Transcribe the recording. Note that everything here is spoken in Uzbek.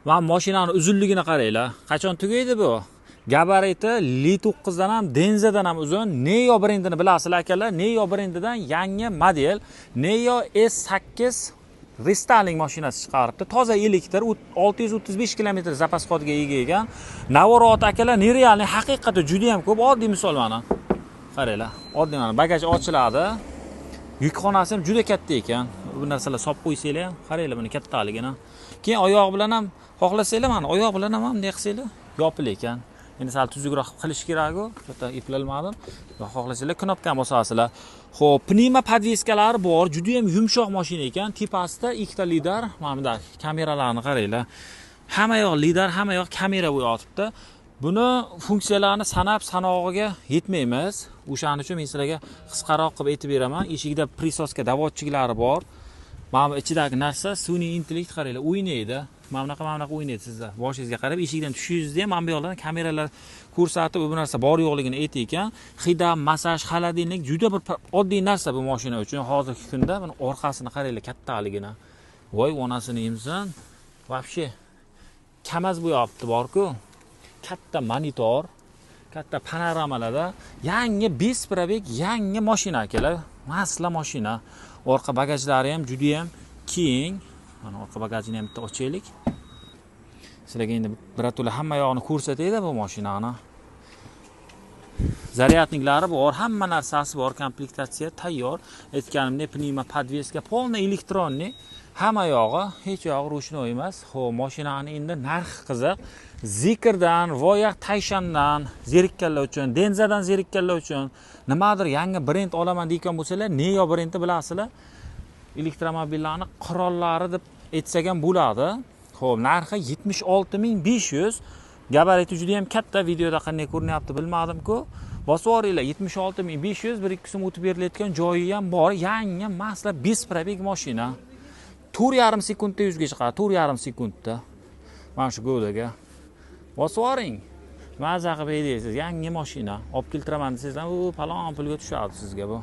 Mana mashinani uzunligini qaranglar. Qachon tugaydi bu? Gabariti Li9 dan ham, Denzadan ham uzun. Neo brendini bilasizlar akalar. Neo brendidan yangi model Neo S8 restyling mashinasi chiqaribdi. Toza elektr, 635 km zapas qodiga ega ekan. Navorot akalar, nerealni haqiqatda juda ham ko'p. Oddiy misol mana. Qaranglar, oddiy mana bagaj ochiladi. Yukxonasi ham juda katta ekan. Bu narsalar solib qo'ysanglar ham, qaranglar buni kattaligini. Keyin oyoq bilan ham xohlasanglar mana oyoq bilan ham bunday qilsanglar yopil ekan. Endi sal tuzukroq qilish kerak-ku. Katta eplolmadim. Xohlasanglar knopkani bosasizlar. Xo'p, pnevma podveskalari bor, juda ham yumshoq mashina ekan. Tepasida ikkita lidar, mana bunda kameralarni qaranglar. Hamma yoq lidar, hamma yoq kamera bo'yotibdi. Buni funksiyalarini sanog'iga yetmaymiz. O'shaning uchun men sizlarga qisqaroq qilib aytib beraman. Eshigida prisoska davodchiklari bor. Mana bu ichidagi narsa sun'iy intellekt qaranglar, o'ynaydi. Mana bunaqa o'ynaydi sizlar. Boshingizga qarab, eshikdan tushingizda ham mana bu yoqdan kameralar ko'rsatib, bu narsa bor yo'qligini aytaykan. Xidam, massaj, xolodilnik juda bir oddiy narsa bu mashina uchun. Hozirgi kunda buni orqasini qaranglar kattaligini. Voy, onasini yemsan. Вообще kamaz bo'yapti bor-ku. Katta monitor, katta panoramalarda yangi besprabek yangi mashina akalar. Masla mashina. Orqa bagajlari ham juda ham keng. Mana orqa bagajini ham bitta ochaylik. Sizlarga endi birato'la hamma yo'qni ko'rsataydi bu mashinani. Zaryadniklari bor, hamma narsasi bor, komplektatsiya tayyor. Aytganimdek, pnevma podveska polniy elektronniy. Hamma yog'i, hech yog'i ro'shnoy emas. Xo'p, mashinani endi narxi qiziq. Zikrdan, Voyaq Tayshandan zerikkanlar uchun, Denzadan zerikkanlar uchun nimadir yangi brend olaman deyotgan bo'lsalar, Neo brendi bilasizlar. Elektromobillarni qirollari deb aytsak ham bo'ladi. Xo'p, narxi 76500. Gabariti juda ham katta. Videoda qanday ko'rinyapti bilmadim-ku. Bosib oringlar, 76500, 1-2 so'm o'tib berilayotgan joyi ham bor. Yangi masla besprabek mashina. 4,5 sekundda 100 ga chiqadi, 4,5 sekundda. Mana shu go'daga. Bosib oring. Maza qilib haydaysiz, yangi mashina. Olib keltiraman desangizlar, u palon pulga tushadi sizga bu.